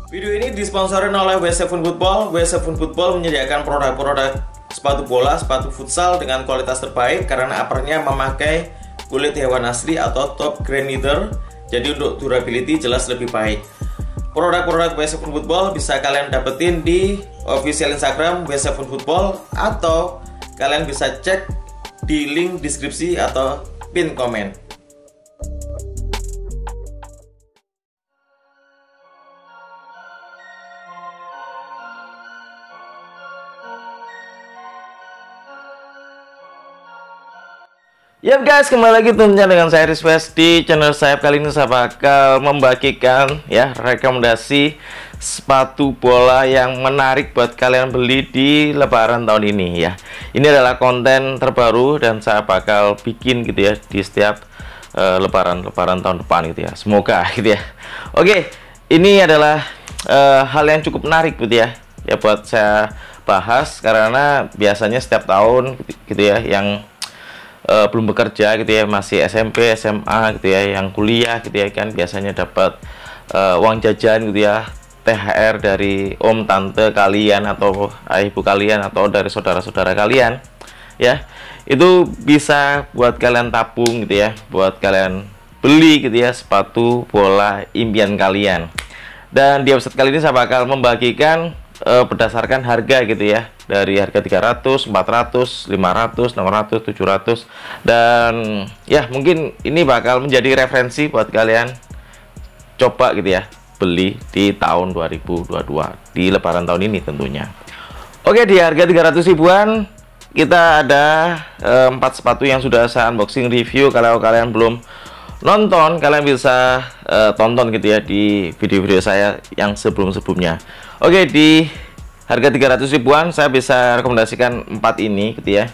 Video ini disponsori oleh W7 Football. W7 Football menyediakan produk-produk sepatu bola, sepatu futsal dengan kualitas terbaik karena uppernya memakai kulit hewan asli atau top grain leather. Jadi untuk durability jelas lebih baik. Produk-produk W7 Football bisa kalian dapetin di official Instagram W7 Football atau kalian bisa cek di link deskripsi atau pin komen. Yap guys, kembali lagi tentunya dengan saya Rizwes di channel saya. Kali ini saya bakal membagikan ya rekomendasi sepatu bola yang menarik buat kalian beli di lebaran tahun ini ya. Ini adalah konten terbaru dan saya bakal bikin gitu ya di setiap lebaran tahun depan gitu ya. Semoga gitu ya. Oke, ini adalah hal yang cukup menarik gitu ya. Ya buat saya bahas karena biasanya setiap tahun gitu ya yang belum bekerja gitu ya, masih SMP, SMA gitu ya, yang kuliah gitu ya kan biasanya dapat uang jajan gitu ya, THR dari om tante kalian atau ibu kalian atau dari saudara-saudara kalian ya. Itu bisa buat kalian tabung gitu ya, buat kalian beli gitu ya sepatu bola impian kalian. Dan di episode kali ini saya bakal membagikan berdasarkan harga gitu ya, dari harga 300, 400, 500, 600, 700 dan ya mungkin ini bakal menjadi referensi buat kalian coba gitu ya beli di tahun 2022 di lebaran tahun ini tentunya. Oke, di harga 300 ribuan kita ada 4 sepatu yang sudah saya unboxing review. Kalau kalian belum nonton, kalian bisa tonton gitu ya di video-video saya yang sebelum-sebelumnya. Oke, di harga 300 ribuan saya bisa rekomendasikan 4 ini gitu ya.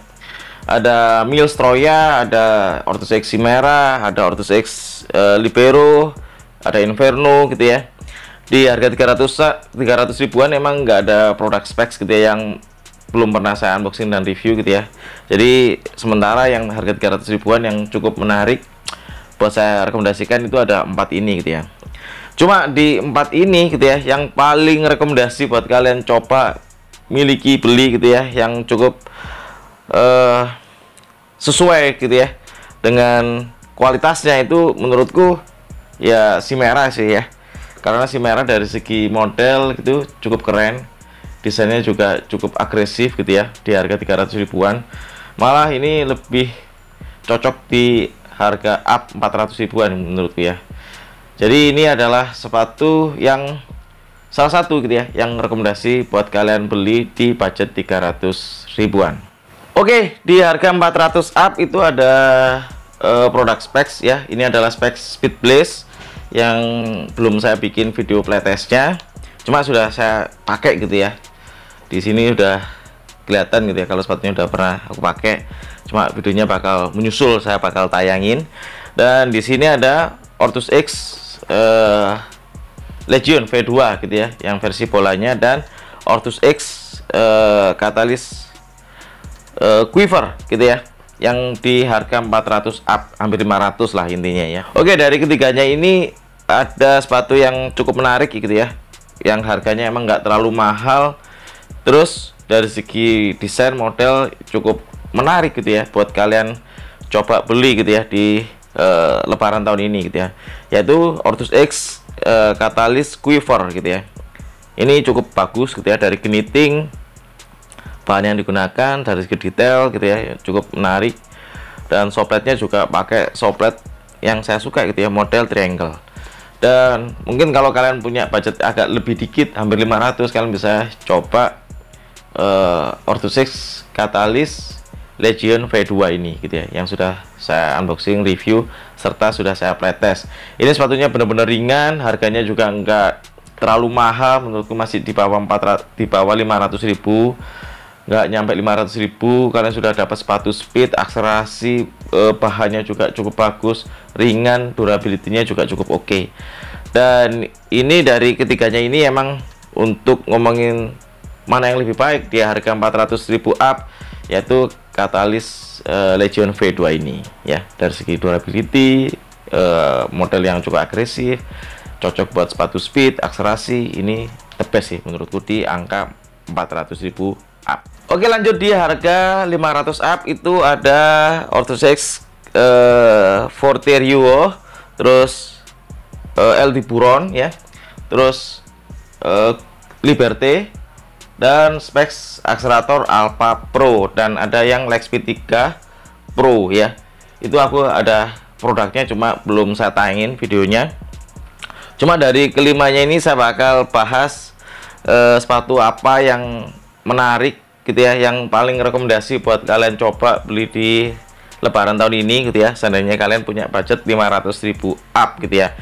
Ada Mills Troya, ada Ortus X Chimera, ada Ortus X Libero, ada Inferno gitu ya. Di harga 300 ribuan emang nggak ada produk specs gitu ya yang belum pernah saya unboxing dan review gitu ya. Jadi sementara yang harga 300 ribuan yang cukup menarik buat saya rekomendasikan itu ada 4 ini gitu ya. Cuma di 4 ini gitu ya yang paling rekomendasi buat kalian coba miliki, beli gitu ya, yang cukup sesuai gitu ya dengan kualitasnya itu menurutku ya Chimera sih ya. Karena Chimera dari segi model gitu cukup keren, desainnya juga cukup agresif gitu ya di harga 300 ribuan. Malah ini lebih cocok di harga up 400 ribuan menurutku ya. Jadi ini adalah sepatu yang salah satu gitu ya yang rekomendasi buat kalian beli di budget 300 ribuan. Oke, di harga 400 up itu ada produk specs ya. Ini adalah specs Speed Blaze yang belum saya bikin video playtestnya, cuma sudah saya pakai gitu ya. Di sini udah kelihatan gitu ya kalau sepatunya udah pernah aku pakai. Cuma videonya bakal menyusul, saya bakal tayangin. Dan di sini ada Ortus X Legion V2 gitu ya, yang versi bolanya, dan Ortus X Catalyst Quiver gitu ya, yang di harga 400 up, hampir 500 lah intinya ya. Oke, dari ketiganya ini ada sepatu yang cukup menarik gitu ya, yang harganya emang nggak terlalu mahal, terus dari segi desain model cukup menarik gitu ya buat kalian coba beli gitu ya di lebaran tahun ini gitu ya, yaitu Ortus X Catalyst Quiver gitu ya. Ini cukup bagus gitu ya, dari knitting, bahan yang digunakan, dari segi detail gitu ya cukup menarik, dan sopletnya juga pakai soplet yang saya suka gitu ya, model triangle. Dan mungkin kalau kalian punya budget agak lebih dikit, hampir 500, kalian bisa coba Ortus X Catalyst Legion V2 ini gitu ya, yang sudah saya unboxing, review, serta sudah saya playtest. Ini sepatunya benar-benar ringan, harganya juga enggak terlalu mahal, menurutku masih di bawah 500 ribu, nggak nyampe 500 ribu. Kalian sudah dapat sepatu speed, akselerasi, bahannya juga cukup bagus, ringan, durability-nya juga cukup oke. Dan ini dari ketiganya ini emang untuk ngomongin mana yang lebih baik di harga 400 ribu up, yaitu Catalyst Legion V2 ini ya. Dari segi durability, model yang cukup agresif, cocok buat sepatu speed, akselerasi. Ini the best sih menurutku di angka 400.000 up. Oke, lanjut di harga 500 up itu ada Orthos X Forterio, terus LD Buron ya, terus Liberté, dan specs akselerator Alpha Pro, dan ada yang Lexpeed 3 Pro ya. Itu aku ada produknya, cuma belum saya tayangin videonya. Cuma dari kelimanya ini saya bakal bahas sepatu apa yang menarik gitu ya, yang paling rekomendasi buat kalian coba beli di Lebaran tahun ini gitu ya, seandainya kalian punya budget 500.000 up gitu ya.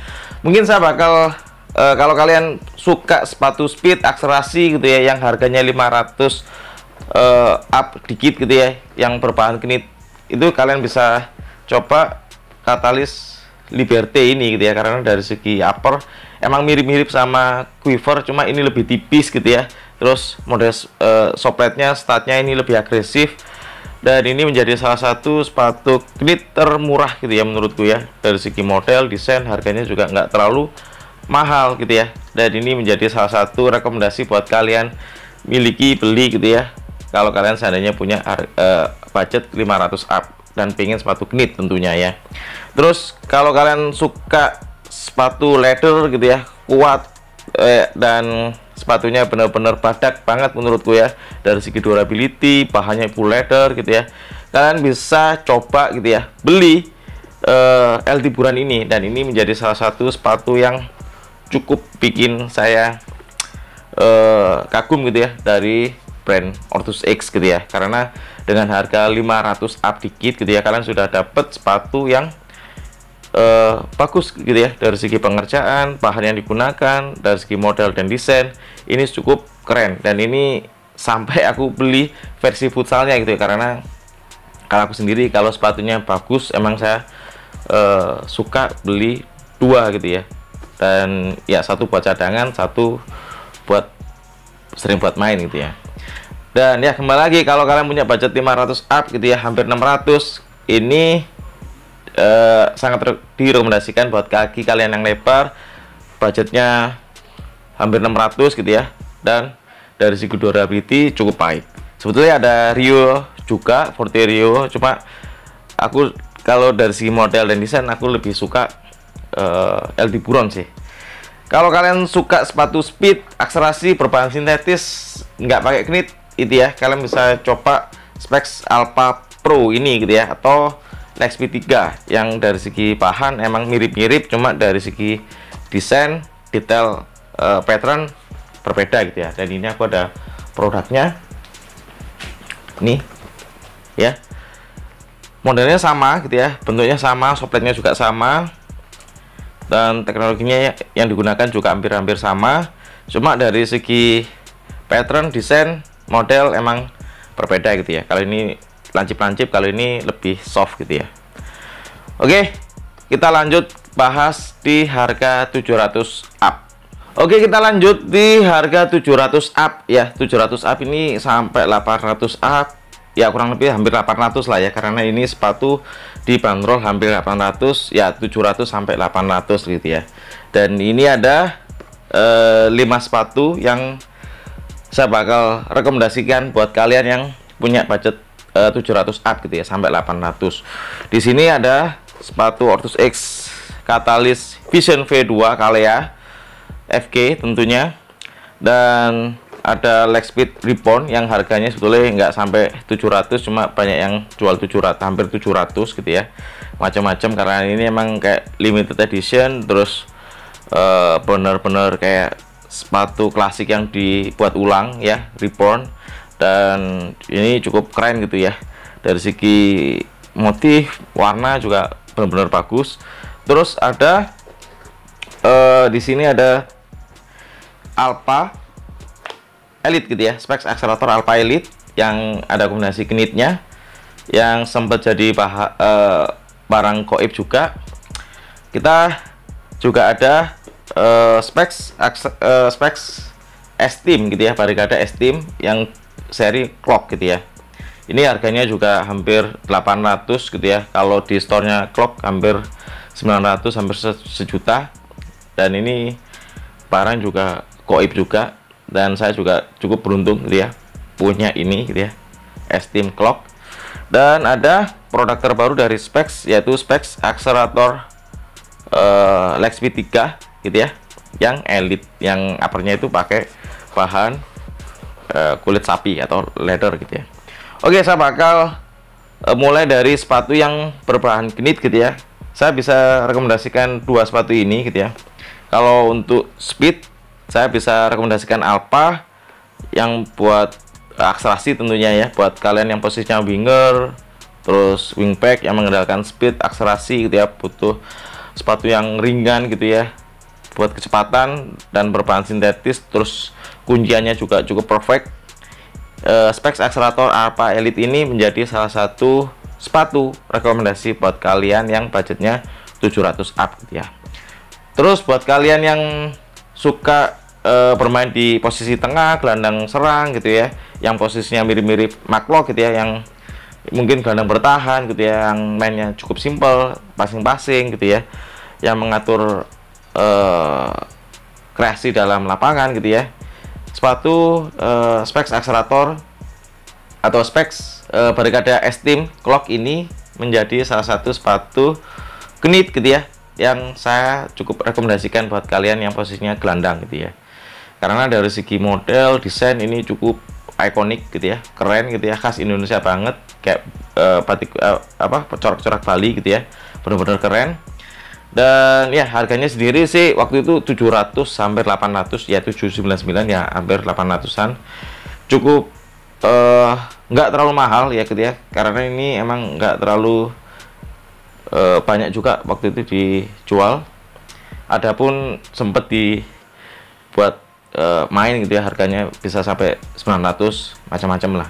Mungkin saya bakal kalau kalian suka sepatu speed, akselerasi gitu ya, yang harganya 500 up dikit gitu ya, yang berbahan knit, itu kalian bisa coba Catalyst Liberté ini gitu ya, karena dari segi upper emang mirip-mirip sama Quiver, cuma ini lebih tipis gitu ya. Terus model sopletnya, statnya ini lebih agresif, dan ini menjadi salah satu sepatu knit termurah gitu ya menurutku ya. Dari segi model, desain, harganya juga nggak terlalu mahal gitu ya. Dan ini menjadi salah satu rekomendasi buat kalian beli gitu ya, kalau kalian seandainya punya budget 500 up dan pengen sepatu knit tentunya ya. Terus kalau kalian suka sepatu leather gitu ya, kuat dan sepatunya benar-benar badak banget menurutku ya, dari segi durability, bahannya full leather gitu ya, kalian bisa coba gitu ya beli LD Buron ini. Dan ini menjadi salah satu sepatu yang cukup bikin saya kagum gitu ya dari brand Orthos X gitu ya, karena dengan harga 500 up dikit gitu ya, kalian sudah dapat sepatu yang bagus gitu ya, dari segi pengerjaan, bahan yang digunakan, dari segi model dan desain, ini cukup keren. Dan ini sampai aku beli versi futsalnya gitu ya, karena kalau aku sendiri kalau sepatunya bagus emang saya suka beli dua gitu ya, dan ya satu buat cadangan, satu buat sering buat main gitu ya. Dan ya kembali lagi, kalau kalian punya budget 500 up gitu ya, hampir 600, ini sangat direkomendasikan buat kaki kalian yang lebar, budgetnya hampir 600 gitu ya, dan dari segi durability cukup baik. Sebetulnya ada Rio juga, Forterio, cuma aku kalau dari segi model dan desain aku lebih suka LD Buron sih. Kalau kalian suka sepatu speed, akselerasi, berbahan sintetis, nggak pakai knit itu ya, kalian bisa coba specs Alpha Pro ini gitu ya, atau Lexpeed 3 yang dari segi bahan emang mirip-mirip, cuma dari segi desain, detail, pattern berbeda gitu ya. Dan ini aku ada produknya nih ya, modelnya sama gitu ya, bentuknya sama, sopletnya juga sama, dan teknologinya yang digunakan juga hampir-hampir sama, cuma dari segi pattern, desain, model emang berbeda gitu ya. Kalau ini lancip-lancip, kalau ini lebih soft gitu ya. Oke, kita lanjut bahas di harga 700 up. Oke, kita lanjut di harga 700 up ya. 700 up ini sampai 800 up ya, kurang lebih hampir 800 lah ya, karena ini sepatu dibanderol hampir 800 ya, 700 sampai 800 gitu ya. Dan ini ada 5 sepatu yang saya bakal rekomendasikan buat kalian yang punya budget 700 up gitu ya, sampai 800. Di sini ada sepatu Orthos X Catalyst Vision V2 Kalea FK tentunya, dan ada Lexpeed Reborn yang harganya sebetulnya nggak sampai 700, cuma banyak yang jual 700, hampir 700 gitu ya, macam-macam, karena ini emang kayak limited edition, terus bener-bener kayak sepatu klasik yang dibuat ulang ya, reborn. Dan ini cukup keren gitu ya, dari segi motif, warna juga benar-benar bagus. Terus ada di sini ada Alpha Elite gitu ya, specs akselerator Alpha Elite yang ada kombinasi knitnya, yang sempat jadi barang goib juga. Kita juga ada specs Esteem gitu ya, Barricade Esteem yang seri clock gitu ya. Ini harganya juga hampir 800 gitu ya. Kalau di store-nya clock hampir 900, hampir sejuta. dan ini barang juga goib juga, dan saya juga cukup beruntung gitu ya punya ini gitu ya, Esteem Clock. Dan ada produk terbaru dari Specs, yaitu Specs akselerator Lightspeed 3 gitu ya, yang elite, yang uppernya itu pakai bahan kulit sapi atau leather gitu ya. Oke, saya bakal mulai dari sepatu yang berbahan knit gitu ya. Saya bisa rekomendasikan dua sepatu ini gitu ya. Kalau untuk speed, saya bisa rekomendasikan Alpha yang buat akselerasi tentunya ya, buat kalian yang posisinya winger, terus wingback yang mengandalkan speed akselerasi gitu ya, butuh sepatu yang ringan gitu ya, buat kecepatan dan berbahan sintetis, terus kunciannya juga cukup perfect. Specs akselerator Alpha Elite ini menjadi salah satu sepatu rekomendasi buat kalian yang budgetnya 700 up gitu ya. Terus buat kalian yang suka bermain di posisi tengah, gelandang serang gitu ya, yang posisinya mirip-mirip Mark gitu ya, yang mungkin gelandang bertahan gitu ya, yang mainnya cukup simple, passing-passing gitu ya, yang mengatur kreasi dalam lapangan gitu ya. Sepatu Specs akselerator atau Specs Barracuda Esteem Clock ini menjadi salah satu sepatu knit gitu ya, yang saya cukup rekomendasikan buat kalian yang posisinya gelandang gitu ya. Karena dari segi model, desain ini cukup ikonik gitu ya, keren gitu ya, khas Indonesia banget, kayak batik corak-corak Bali gitu ya, benar-benar keren. Dan ya harganya sendiri sih waktu itu 700 sampai 800 ya, 799 ya, hampir 800-an. Cukup nggak terlalu mahal ya gitu ya, karena ini emang nggak terlalu banyak juga waktu itu dijual. Adapun sempet dibuat main gitu ya, harganya bisa sampai 900 macam-macam lah.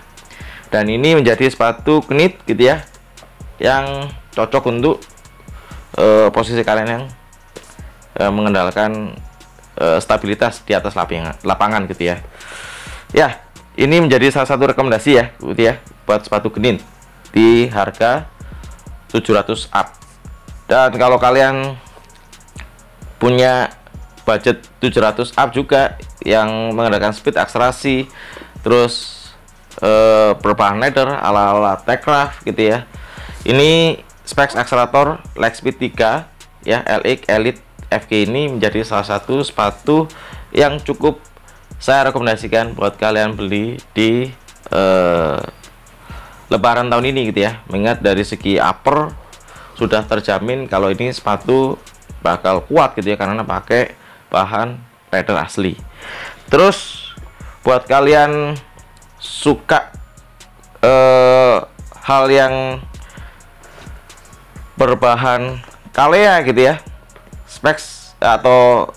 Dan ini menjadi sepatu knit gitu ya, yang cocok untuk posisi kalian yang mengandalkan stabilitas di atas lapangan gitu ya. Ya, ini menjadi salah satu rekomendasi ya gitu ya, buat sepatu knit di harga 700 up. Dan kalau kalian punya budget 700 up juga yang mengandalkan speed akselerasi, terus berbahan leather ala-ala Techcraft gitu ya, ini Specs akselerator Lightspeed 3 ya, LX Elite FK ini menjadi salah satu sepatu yang cukup saya rekomendasikan buat kalian beli di Lebaran tahun ini gitu ya. Mengingat dari segi upper sudah terjamin kalau ini sepatu bakal kuat gitu ya, karena pakai bahan leather asli. Terus buat kalian suka hal yang berbahan Kalea gitu ya, Specs atau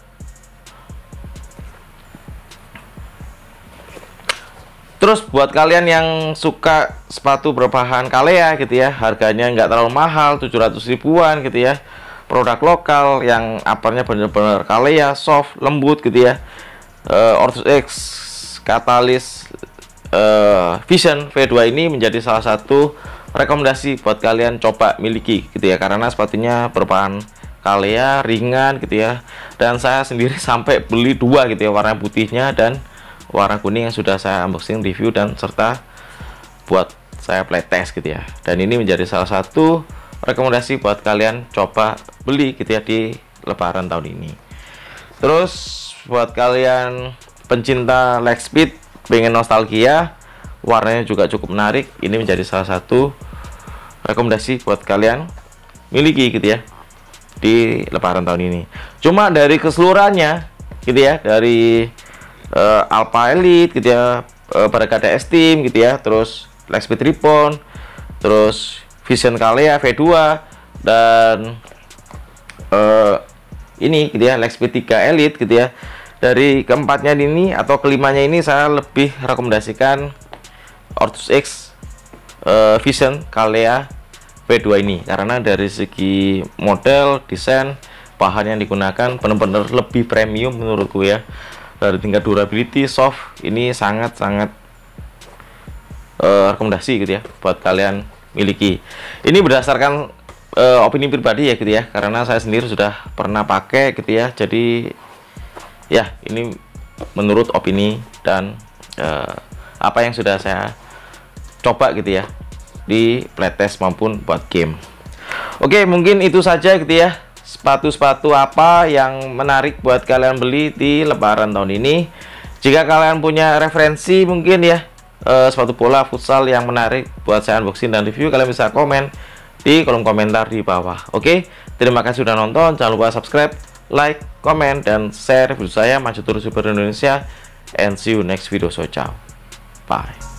terus buat kalian yang suka sepatu berbahan Kalea gitu ya, harganya nggak terlalu mahal, 700 ribuan gitu ya, produk lokal yang uppernya bener-bener Kalea, soft, lembut gitu ya, Orthos X, Catalyst, Vision V2 ini menjadi salah satu rekomendasi buat kalian coba miliki gitu ya, karena sepatunya berbahan Kalea, ringan gitu ya. Dan saya sendiri sampai beli dua gitu ya, warna putihnya dan warna kuning yang sudah saya unboxing, review, dan serta buat saya playtest gitu ya. Dan ini menjadi salah satu rekomendasi buat kalian coba beli gitu ya di Lebaran tahun ini. Terus buat kalian pencinta Lightspeed, pengen nostalgia, warnanya juga cukup menarik, ini menjadi salah satu rekomendasi buat kalian miliki gitu ya di Lebaran tahun ini. Cuma dari keseluruhannya gitu ya, dari Alpha Elite gitu ya, Barracuda Esteem gitu ya, terus Lightspeed Ribbon, terus Vision Kalea V2, dan ini gitu ya, Lightspeed 3 Elite gitu ya. Dari keempatnya ini atau kelimanya ini saya lebih rekomendasikan Orthos X Vision Kalea V2 ini, karena dari segi model, desain, bahan yang digunakan benar-benar lebih premium menurutku ya. Dari tingkat durability, soft, ini sangat-sangat rekomendasi gitu ya buat kalian miliki. Ini berdasarkan opini pribadi ya gitu ya, karena saya sendiri sudah pernah pakai gitu ya. Jadi ya ini menurut opini dan apa yang sudah saya coba gitu ya di playtest maupun buat game. Oke, mungkin itu saja gitu ya, sepatu-sepatu apa yang menarik buat kalian beli di lebaran tahun ini. Jika kalian punya referensi mungkin ya sepatu bola futsal yang menarik buat saya unboxing dan review, kalian bisa komen di kolom komentar di bawah. Oke, terima kasih sudah nonton. Jangan lupa subscribe, like, komen, dan share video saya. Maju terus Super Indonesia, and see you next video. So ciao, bye.